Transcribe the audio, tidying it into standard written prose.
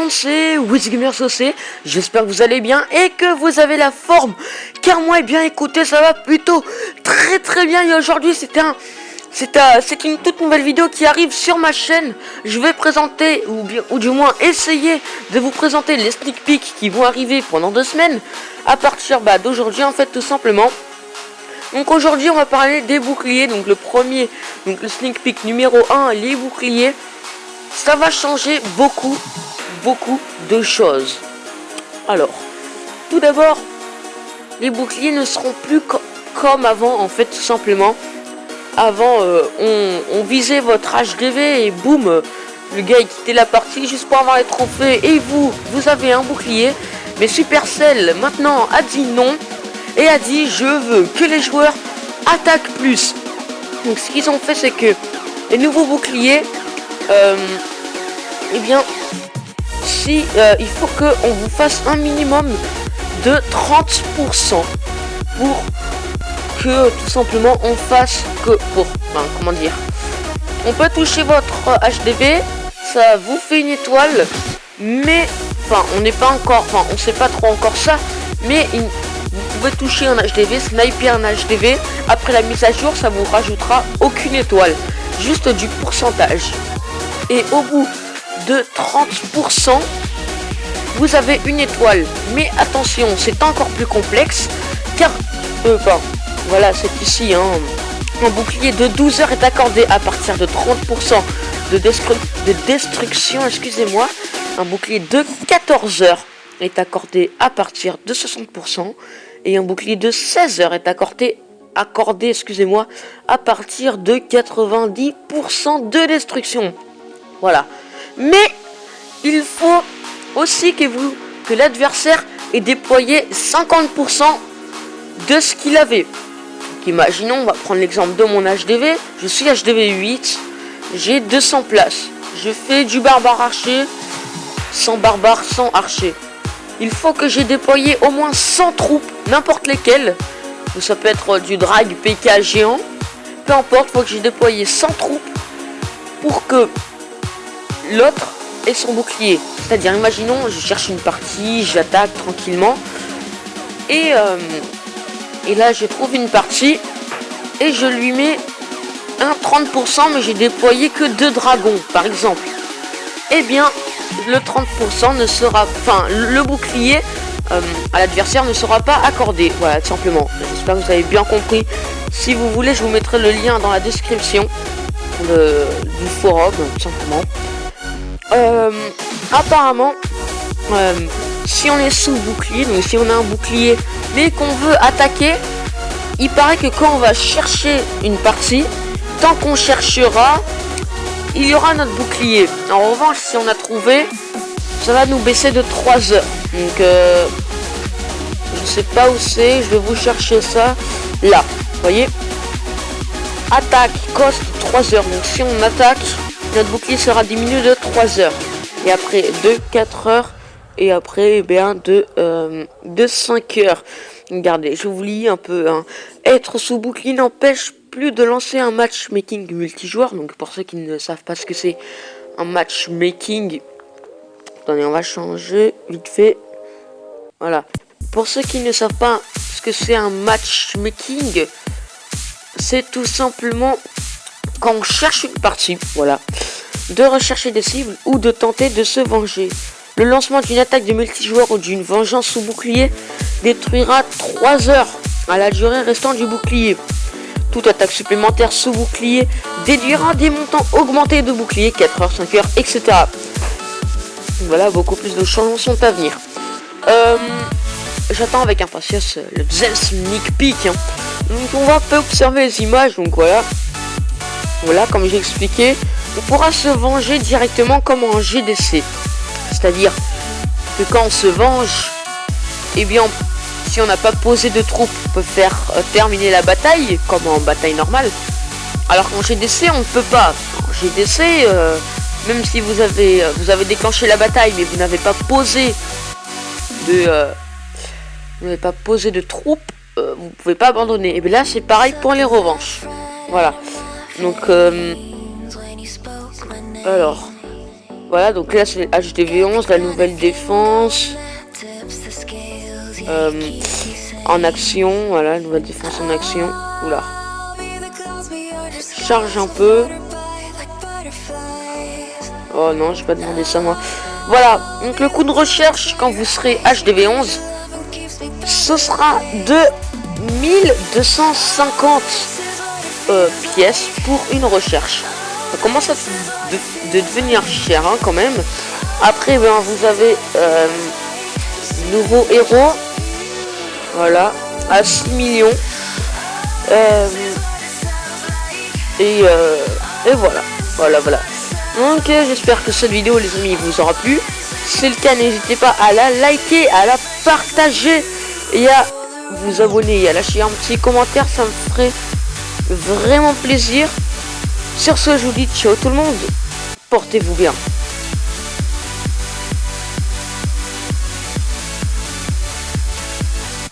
monde, c'est WizGamersOC, j'espère que vous allez bien et que vous avez la forme, car moi, eh bien, écoutez, ça va plutôt très bien, et aujourd'hui, c'est une toute nouvelle vidéo qui arrive sur ma chaîne. Je vais présenter, ou du moins essayer de vous présenter les sneak peeks qui vont arriver pendant 2 semaines, à partir d'aujourd'hui, en fait, tout simplement. Donc aujourd'hui, on va parler des boucliers, donc le premier, donc le sneak peek numéro 1, les boucliers. Ça va changer beaucoup de choses. Alors, tout d'abord, les boucliers ne seront plus comme avant, en fait, tout simplement. Avant, on visait votre HDV et boum, le gars il quittait la partie juste pour avoir les trophées. Et vous avez un bouclier. Mais Supercell, maintenant, a dit non. Et a dit, je veux que les joueurs attaquent plus. Donc, ce qu'ils ont fait, c'est que les nouveaux boucliers... eh bien, si il faut que on vous fasse un minimum de 30% pour que tout simplement on fasse que comment dire, on peut toucher votre HDV, ça vous fait une étoile, mais on n'est pas encore, on sait pas trop encore ça, mais vous pouvez toucher un HDV, sniper un HDV. Après la mise à jour, ça vous rajoutera aucune étoile, juste du pourcentage. Et au bout de 30%, vous avez une étoile. Mais attention, c'est encore plus complexe, car voilà, c'est ici, un bouclier de 12 heures est accordé à partir de 30% de destruction, excusez-moi. Un bouclier de 14 heures est accordé à partir de 60%, et un bouclier de 16 heures est accordé, excusez-moi, à partir de 90% de destruction. Voilà. Mais il faut aussi que l'adversaire ait déployé 50% de ce qu'il avait. Donc, imaginons, on va prendre l'exemple de mon HDV. Je suis HDV 8. J'ai 200 places. Je fais du barbare archer, sans barbare, sans archer. Il faut que j'ai déployé au moins 100 troupes, n'importe lesquelles. Donc, ça peut être du drag PK géant. Peu importe, il faut que j'ai déployé 100 troupes pour que l'autre est son bouclier. C'est-à-dire, imaginons, je cherche une partie, j'attaque tranquillement, et là je trouve une partie et je lui mets un 30%, mais j'ai déployé que 2 dragons par exemple. Eh bien le 30% ne sera, le bouclier à l'adversaire ne sera pas accordé. Voilà, tout simplement. J'espère que vous avez bien compris. Si vous voulez, je vous mettrai le lien dans la description du forum, tout simplement. Apparemment, si on est sous bouclier, donc si on a un bouclier mais qu'on veut attaquer, il paraît que quand on va chercher une partie, tant qu'on cherchera, il y aura notre bouclier. En revanche, si on a trouvé, ça va nous baisser de 3 heures. Donc je sais pas où c'est, je vais vous chercher ça là, vous voyez, attaque coste 3 heures. Donc si on attaque, notre bouclier sera diminué de 3 heures. Et après de 4 heures. Et après, de 5 heures. Regardez, je vous lis un peu. Être sous bouclier n'empêche plus de lancer un matchmaking multijoueur. Donc pour ceux qui ne savent pas ce que c'est un matchmaking. Attendez, on va changer vite fait. Voilà. Pour ceux qui ne savent pas ce que c'est un matchmaking, c'est tout simplement quand on cherche une partie, voilà, de rechercher des cibles ou de tenter de se venger. Le lancement d'une attaque de multijoueur ou d'une vengeance sous bouclier détruira 3 heures à la durée restante du bouclier. Toute attaque supplémentaire sous bouclier déduira des montants augmentés de bouclier, 4 heures, 5 heures, etc. Voilà, beaucoup plus de changements sont à venir. J'attends avec impatience le deuxième sneak peek. Donc on va observer les images, donc voilà. Voilà, comme j'ai expliqué, on pourra se venger directement comme en GDC. C'est-à-dire que quand on se venge, eh bien, si on n'a pas posé de troupes, on peut faire terminer la bataille, comme en bataille normale. Alors qu'en GDC, on ne peut pas. En GDC, même si vous avez déclenché la bataille, mais vous n'avez pas posé de troupes, vous pouvez pas abandonner. Et bien là, c'est pareil pour les revanches. Voilà. Donc, alors, Voilà, donc là c'est HDV11, la nouvelle défense en action. Voilà, nouvelle défense en action. Oula. Charge un peu. Oh non, je vais pas demander ça moi. Voilà, donc le coût de recherche quand vous serez HDV11, ce sera de 1250 pièces pour une recherche. Ça commence à de devenir cher hein, quand même. Après ben, vous avez nouveau héros. Voilà, à 6 millions. Et voilà. Voilà. Donc j'espère que cette vidéo les amis vous aura plu. Si c'est le cas, n'hésitez pas à la liker, à la partager et à vous abonner et à lâcher un petit commentaire, ça me ferait vraiment plaisir. Sur ce, je vous dis ciao tout le monde, portez-vous bien.